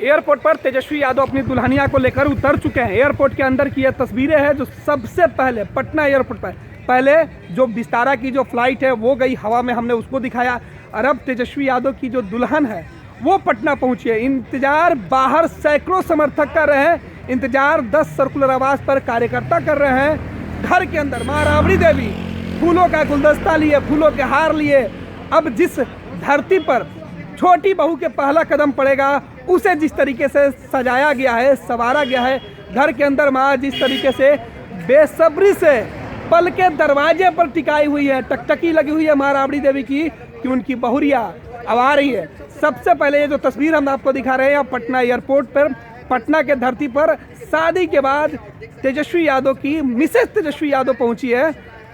Airport पर तेजस्वी यादव अपनी दुल्हनिया को लेकर उतर चुके हैं। एयरपोर्ट के अंदर की ये तस्वीरें हैं जो सबसे पहले पटना एयरपोर्ट पर पहले जो विस्तारा की जो फ्लाइट है वो गई हवा में, हमने उसको दिखाया। और अब तेजस्वी यादव की जो दुल्हन है वो पटना पहुंची है। इंतजार बाहर सैकड़ों समर्थक कर रहे हैं, इंतजार 10 सर्कुलर आवास पर कार्यकर्ता कर रहे हैं। घर के अंदर मां राबड़ी देवी फूलों का गुलदस्ता लिए, फूलों के हार लिए। अब जिस धरती पर छोटी बहू के पहला कदम पड़ेगा उसे जिस तरीके से सजाया गया है, संवारा गया है, घर के अंदर माँ जिस तरीके से बेसब्री से पल के दरवाजे पर टिकाई हुई है, टकटकी लगी हुई है माँ राबड़ी देवी की कि उनकी बहुरिया अब आ रही है। सबसे पहले ये जो तस्वीर हम आपको दिखा रहे हैं पटना एयरपोर्ट पर, पटना के धरती पर शादी के बाद तेजस्वी यादव की मिसेस तेजस्वी यादव पहुंची है,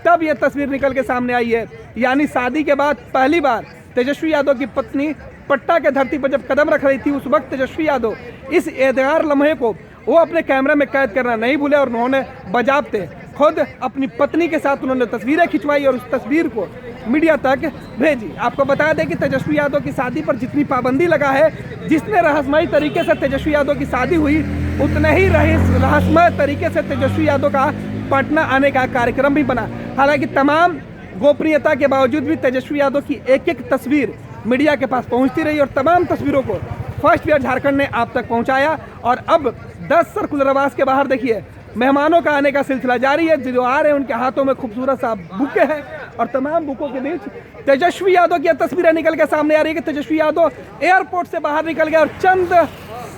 तब ये तस्वीर निकल के सामने आई है। यानी शादी के बाद पहली बार तेजस्वी यादव की पत्नी पटना के धरती पर जब कदम रख रही थी, उस वक्त तेजस्वी यादव इस यादगार लम्हे को वो अपने कैमरे में कैद करना नहीं भूले और उन्होंने बजाबते खुद अपनी पत्नी के साथ उन्होंने तस्वीरें खिंचवाई और उस तस्वीर को मीडिया तक भेजी। आपको बता दें कि तेजस्वी यादव की शादी पर जितनी पाबंदी लगा है, जितने रहस्यमयी तरीके से तेजस्वी यादव की शादी हुई, उतने ही रहस्यमय तरीके से तेजस्वी यादव का पटना आने का कार्यक्रम भी बना। हालांकि तमाम गोपनीयता के बावजूद भी तेजस्वी यादव की एक एक तस्वीर मीडिया के पास पहुंचती रही और तमाम तस्वीरों को फर्स्ट ईयर झारखंड ने आप तक पहुंचाया। और अब 10 सर्कुलर आवास के बाहर देखिए मेहमानों का आने का सिलसिला जारी है। जो आ रहे हैं उनके हाथों में खूबसूरत सा बुके हैं और तमाम बुकों के बीच तेजस्वी यादव की तस्वीरें निकल के सामने आ रही है कि तेजस्वी यादव एयरपोर्ट से बाहर निकल गया और चंद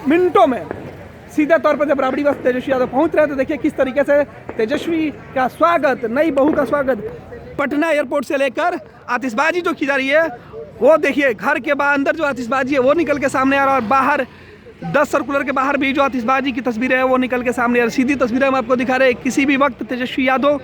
मिनटों में सीधे तौर पर जब राबड़ी बस तेजस्वी यादव पहुंच रहे हैं तो देखिए किस तरीके से तेजस्वी का स्वागत, नई बहू का स्वागत पटना एयरपोर्ट से लेकर आतिशबाजी जो की जा रही है वो देखिए, घर के अंदर जो आतिशबाजी है वो निकल के सामने आ रहा है और बाहर 10 सर्कुलर के बाहर भी जो आतिशबाजी की तस्वीरें हैं वो निकल के सामने आ रही है। सीधी तस्वीरें हम आपको दिखा रहे हैं। किसी भी वक्त तेजस्वी यादव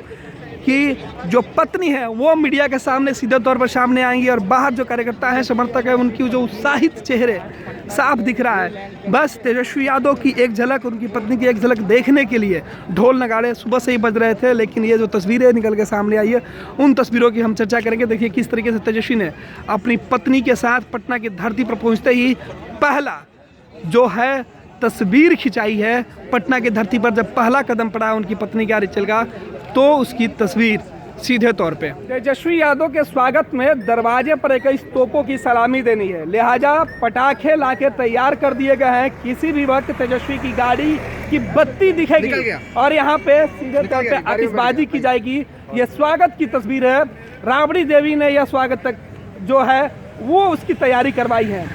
की जो पत्नी है वो मीडिया के सामने सीधे तौर पर सामने आएंगी और बाहर जो कार्यकर्ता हैं, समर्थक हैं, उनकी जो उत्साहित चेहरे साफ दिख रहा है। बस तेजस्वी यादव की एक झलक, उनकी पत्नी की एक झलक देखने के लिए ढोल नगाड़े सुबह से ही बज रहे थे, लेकिन ये जो तस्वीरें निकल के सामने आई है उन तस्वीरों की हम चर्चा करेंगे। देखिए किस तरीके से तेजस्वी ने अपनी पत्नी के साथ पटना की धरती पर पहुँचते ही पहला जो है तस्वीर खिंचाई है। पटना की धरती पर जब पहला कदम पड़ा उनकी पत्नी के आरिचल का, तो उसकी तस्वीर सीधे तौर पे तेजस्वी यादव के स्वागत में दरवाजे पर 21 तोपों की सलामी देनी है, लिहाजा पटाखे लाके तैयार कर दिए गए हैं। किसी भी वक्त तेजस्वी की गाड़ी की बत्ती दिखेगी और यहाँ पे सीधे तौर पे आतिशबाजी की जाएगी। ये स्वागत की तस्वीर है। राबड़ी देवी ने यह स्वागत तक जो है वो उसकी तैयारी करवाई है।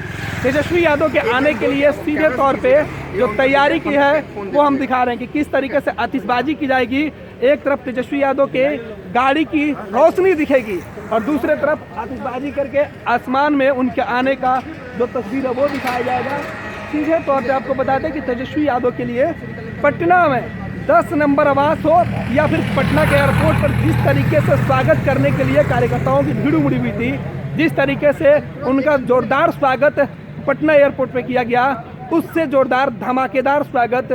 तेजस्वी यादव के आने के लिए सीधे तौर पे जो तैयारी की है वो हम दिखा रहे हैं कि किस तरीके से आतिशबाजी की जाएगी। एक तरफ तेजस्वी यादव के गाड़ी की रोशनी दिखेगी और दूसरे तरफ आतिशबाजी करके आसमान में उनके आने का जो तस्वीर है वो दिखाया जाएगा। सीधे तौर पे आपको बता दें कि तेजस्वी यादव के लिए पटना में 10 नंबर आवास हो या फिर पटना के एयरपोर्ट पर जिस तरीके से स्वागत करने के लिए कार्यकर्ताओं की भीड़ उमड़ी हुई थी, जिस तरीके से उनका जोरदार स्वागत पटना एयरपोर्ट पे किया गया, उससे जोरदार धमाकेदार स्वागत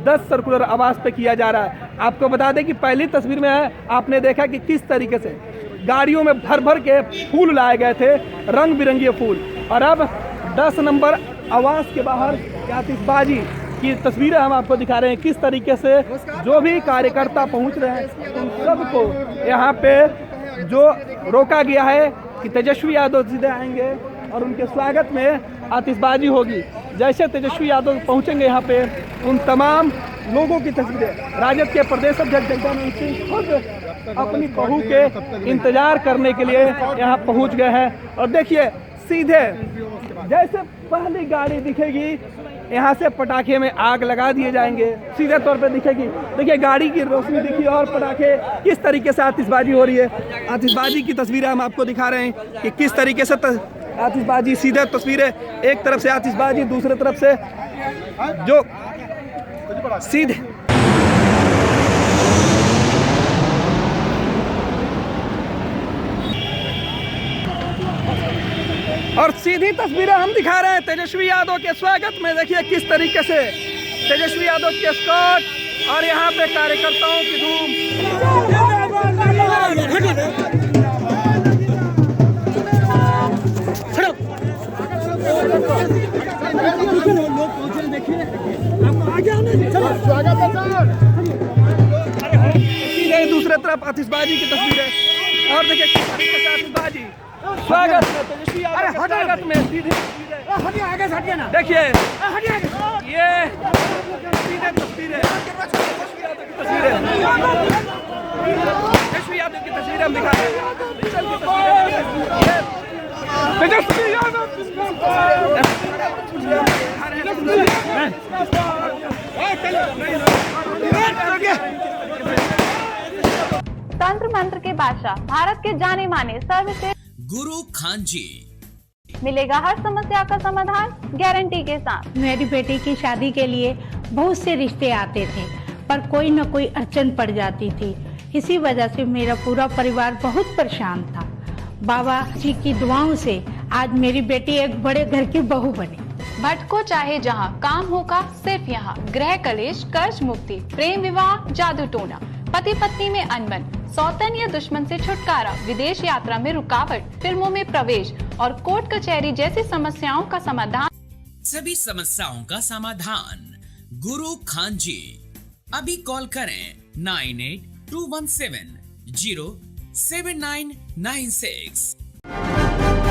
10 सर्कुलर आवास पे किया जा रहा है। आपको बता दें कि पहली तस्वीर में आपने देखा कि किस तरीके से गाड़ियों में भर भर के फूल लाए गए थे, रंग बिरंगे फूल। और अब 10 नंबर आवास के बाहर आतिशबाजी की तस्वीरें हम आपको दिखा रहे हैं। किस तरीके से जो भी कार्यकर्ता पहुंच रहे हैं उन सबको यहाँ पे जो रोका गया है कि तेजस्वी यादव सीधे आएंगे और उनके स्वागत में आतिशबाजी होगी। जैसे तेजस्वी यादव पहुंचेंगे यहाँ पे, उन तमाम लोगों की तस्वीरें राजद के प्रदेश अध्यक्ष जगदानंद सिंह खुद अपनी बहू के इंतजार करने के लिए यहाँ पहुँच गए हैं। और देखिए सीधे जैसे पहली गाड़ी दिखेगी यहाँ से पटाखे में आग लगा दिए जाएंगे, सीधे तौर पे दिखेगी। देखिए गाड़ी की रोशनी दिखी और पटाखे किस तरीके से आतिशबाजी हो रही है। आतिशबाजी की तस्वीरें हम आपको दिखा रहे हैं कि किस तरीके से आतिशबाजी, सीधे तस्वीरें, एक तरफ से आतिशबाजी, दूसरे तरफ से जो सीधे और सीधी तस्वीरें हम दिखा रहे हैं तेजस्वी यादव के स्वागत में। देखिए किस तरीके से तेजस्वी यादव के स्कॉट और यहाँ पे कार्यकर्ताओं की धूम। लोग पहुंचे देखिए, आपको आगे आना है। चलो स्वागत है सर। दूसरे तरफ आतिशबाजी की तस्वीर है और देखिए किस तरीके से आतिशबाजी स्वागत है तेजस्वी यादव के स्वागत में सीधे हटिए आगे हटिए ना देखिए ये सीधे तस्वीर है तेजस्वी यादव की तस्वीर हम दिखा रहे हैं तेजस्वी यादव तंत्र मंत्र के बादशाह भारत के जाने माने सर्वश्रेष्ठ गुरु खान जी मिलेगा हर समस्या का समाधान गारंटी के साथ। मेरी बेटी की शादी के लिए बहुत से रिश्ते आते थे पर कोई न कोई अड़चन पड़ जाती थी। इसी वजह से मेरा पूरा परिवार बहुत परेशान था। बाबा जी की दुआओं से आज मेरी बेटी एक बड़े घर की बहू बनी। भटको चाहे जहां, काम होगा सिर्फ यहां। गृह कलेश, कर्ज मुक्ति, प्रेम विवाह, जादू टोना, पति पत्नी में अनबन, सौतन या दुश्मन से छुटकारा, विदेश यात्रा में रुकावट, फिल्मों में प्रवेश और कोर्ट कचहरी जैसी समस्याओं का समाधान। सभी समस्याओं का समाधान गुरु खान जी। अभी कॉल करें 9821707996।